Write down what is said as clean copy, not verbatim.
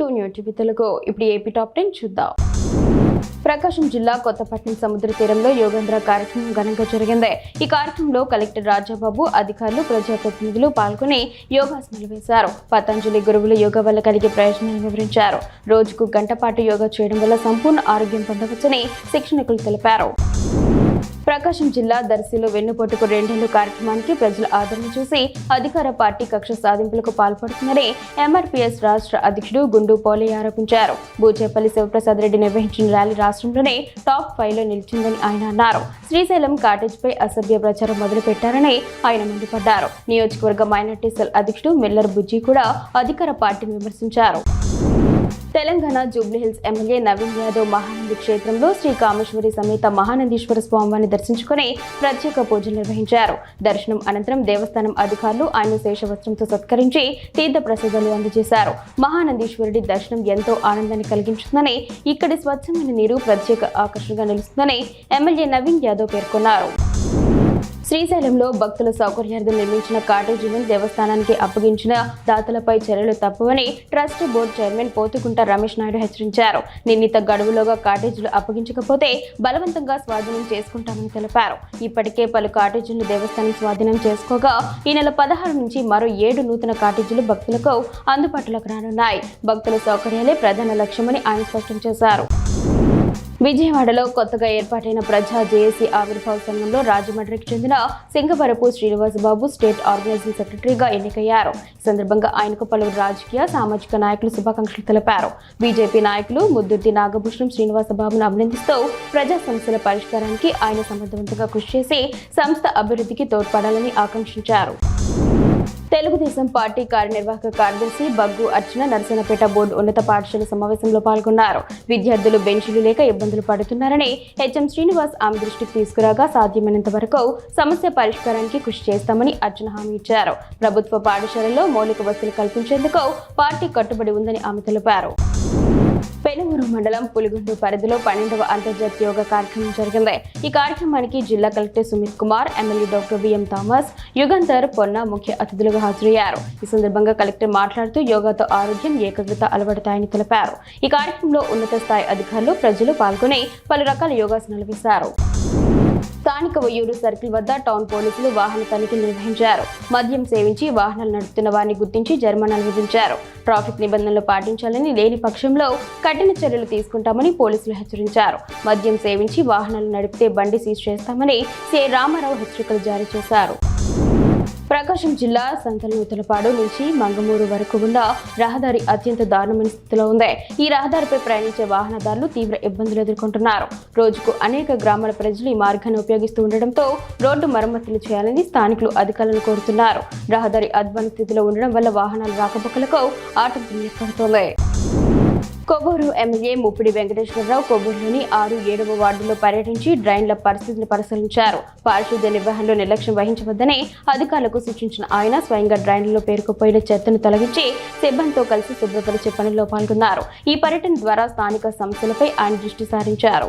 To new TV Telugu. ఇప్పుడు AP top 10 చూద్దాం. ప్రకాశం జిల్లా కొత్తపట్నం సముద్ర తీరంలో యోగేంద్ర కార్యక్రమం ఘనంగా జరిగింది. ఈ కార్యక్రమంలో కలెక్టర్ రాజాబాబు, అధికారులు, ప్రజాప్రతినిధులు పాల్గొని యోగాసనాలు వేశారు. పతంజలి గురువులు యోగా వల్ల కలిగే ప్రయోజనాలు వివరించారు. రోజుకు గంట పాటు యోగా చేయడం వల్ల సంపూర్ణ ఆరోగ్యం పొందవచ్చని శిక్షణకులు తెలిపారు. ప్రకాశం జిల్లా దర్శిలో వెన్నుపోటుకు 2 ఏళ్ల కార్యక్రమానికి ప్రజల ఆదరణ చూసి అధికార పార్టీ కక్ష సాధింపులకు పాల్పడుతుందని ఎంఆర్పీఎస్ రాష్ట్ర అధ్యక్షుడు గుండు పోలయ్య ఆరోపించారు. బూచేపల్లి శివప్రసాద్ రెడ్డి నిర్వహించిన ర్యాలీ రాష్ట్రంలోనే టాప్ 5లో నిలిచిందని ఆయన అన్నారు. శ్రీశైలం కాటేజ్ పై అసభ్య ప్రచారం మొదలుపెట్టారని ఆయన మండిపడ్డారు. నియోజకవర్గ మైనార్టీ సెల్ అధ్యక్షుడు మిల్లర్ బుజ్జి కూడా అధికార పార్టీని విమర్శించారు. తెలంగాణ జూబ్లీహిల్స్ ఎమ్మెల్యే నవీన్ యాదవ్ మహానంది క్షేత్రంలో శ్రీ కామేశ్వరి సమేత మహానందీశ్వర స్వామివారిని దర్శించుకుని ప్రత్యేక పూజలు నిర్వహించారు. దర్శనం అనంతరం దేవస్థానం అధికారులు ఆయన శేషవస్త్రంతో సత్కరించి తీర్థ ప్రసాదాలు అందజేశారు. మహానందీశ్వరుడి దర్శనం ఎంతో ఆనందాన్ని కలిగించిందని, ఇక్కడి స్వచ్ఛమైన నీరు ప్రత్యేక ఆకర్షణగా నిలుస్తుందని ఎమ్మెల్యే నవీన్ యాదవ్ పేర్కొన్నారు. శ్రీశైలంలో భక్తుల సౌకర్యార్థం నిర్మించిన కాటేజీని దేవస్థానానికి అప్పగించిన దాతలపై చర్యలు తప్పవని trust board chairman Pothukunta Ramesh Naidu హెచ్చరించారు. నిర్ణీత గడువులోగా కాటేజీలు అప్పగించకపోతే బలవంతంగా స్వాధీనం చేసుకుంటామని తెలిపారు. ఇప్పటికే పలు కాటేజీలు దేవస్థానం స్వాధీనం చేసుకోగా ఈ నెల 16 నుంచి మరో 7 నూతన కాటేజీలు భక్తులకు అందుబాటులోకి రానున్నాయి. భక్తుల సౌకర్యాలే ప్రధాన లక్ష్యమని ఆయన స్పష్టం చేశారు. విజయవాడలో కొత్తగా ఏర్పాటైన ప్రజా జేఏసీ ఆవిర్భావ సంఘంలో రాజమండ్రికి చెందిన సింగవరపు శ్రీనివాసబాబు స్టేట్ ఆర్గనైజింగ్ సెక్రటరీగా ఎన్నికయ్యారు. ఈ సందర్భంగా ఆయనకు పలువురు రాజకీయ, సామాజిక నాయకులు శుభాకాంక్షలు తెలిపారు. బీజేపీ నాయకులు ముద్దుర్తి నాగభూషణం శ్రీనివాసబాబును అభినందిస్తూ ప్రజా సమస్యల పరిష్కారానికి ఆయన సమర్థవంతంగా కృషి చేసి సంస్థ అభివృద్ధికి తోడ్పడాలని ఆకాంక్షించారు. తెలుగుదేశం పార్టీ కార్యనిర్వాహక కార్యదర్శి బగ్గు అర్చన నరసన్నపేట బోర్డు ఉన్నత పాఠశాల సమావేశంలో పాల్గొన్నారు. విద్యార్థులు బెంచీలు లేక ఇబ్బందులు పడుతున్నారని హెచ్ఎం శ్రీనివాస్ ఆమె దృష్టికి తీసుకురాగా సాధ్యమైనంత వరకు సమస్య పరిష్కారానికి కృషి చేస్తామని అర్చన హామీ ఇచ్చారు. ప్రభుత్వ పాఠశాలల్లో మౌలిక వసతులు కల్పించేందుకు పార్టీ కట్టుబడి ఉందని ఆమె తెలిపారు. పెనుమూరు మండలం పులిగుండు పరిధిలో 12వ అంతర్జాతీయ యోగా కార్యక్రమం జరిగింది. ఈ కార్యక్రమానికి జిల్లా collector Sumit Kumar, MLA doctor VM Thomas, Yugandhar Ponna ముఖ్య అతిథులుగా హాజరయ్యారు. ఈ సందర్భంగా కలెక్టర్ మాట్లాడుతూ యోగాతో ఆరోగ్యం, ఏకాగ్రత అలవడతాయని తెలిపారు. ఈ కార్యక్రమంలో ఉన్నత స్థాయి అధికారులు, ప్రజలు పాల్గొని పలు రకాల యోగాసనాలు వేశారు. స్థానిక వయ్యూరు సర్కిల్ వద్ద టౌన్ పోలీసులు వాహన తనిఖీలు నిర్వహించారు. మద్యం సేవించి వాహనాలు నడుపుతున్న వారిని గుర్తించి జరిమానాలు విధించారు. ట్రాఫిక్ నిబంధనలు పాటించాలని, లేని పక్షంలో కఠిన చర్యలు తీసుకుంటామని పోలీసులు హెచ్చరించారు. మద్యం సేవించి వాహనాలు నడిపితే బండి సీజ్ చేస్తామని సిఐ రామారావు హెచ్చరికలు జారీ చేశారు. ప్రకాశం జిల్లా సంతలనూతలపాడు నుంచి మంగమూరు వరకు ఉన్న రహదారి అత్యంత దారుణమైన స్థితిలో ఉంది. ఈ రహదారిపై ప్రయాణించే వాహనదారులు తీవ్ర ఇబ్బందులు ఎదుర్కొంటున్నారు. రోజుకు అనేక గ్రామాల ప్రజలు ఈ మార్గాన్ని ఉపయోగిస్తూ ఉండడంతో రోడ్డు మరమ్మతులు చేయాలని స్థానికులు అధికారులను కోరుతున్నారు. రహదారి అధ్వాన స్థితిలో ఉండడం వల్ల వాహనాల రాకపోకలకు ఆటంకం ఏర్పడుతోంది. కొవ్వూరు ఎమ్మెల్యే ముప్పిడి వెంకటేశ్వరరావు కొవ్వూరులోని 6, 7వ వార్డులో పర్యటించి డ్రైన్ల పరిస్థితిని పరిశీలించారు. పారిశుద్ధ్య నిర్వహణలో నిర్లక్ష్యం వహించవద్దని అధికారులకు సూచించిన ఆయన స్వయంగా డ్రైన్లలో పేరుకుపోయిన చెత్తను తొలగించి సిబ్బందితో కలిసి శుభ్రపరిచే పనుల్లో పాల్గొన్నారు. ఈ పర్యటన ద్వారా స్థానిక సమస్యలపై ఆయన దృష్టి సారించారు.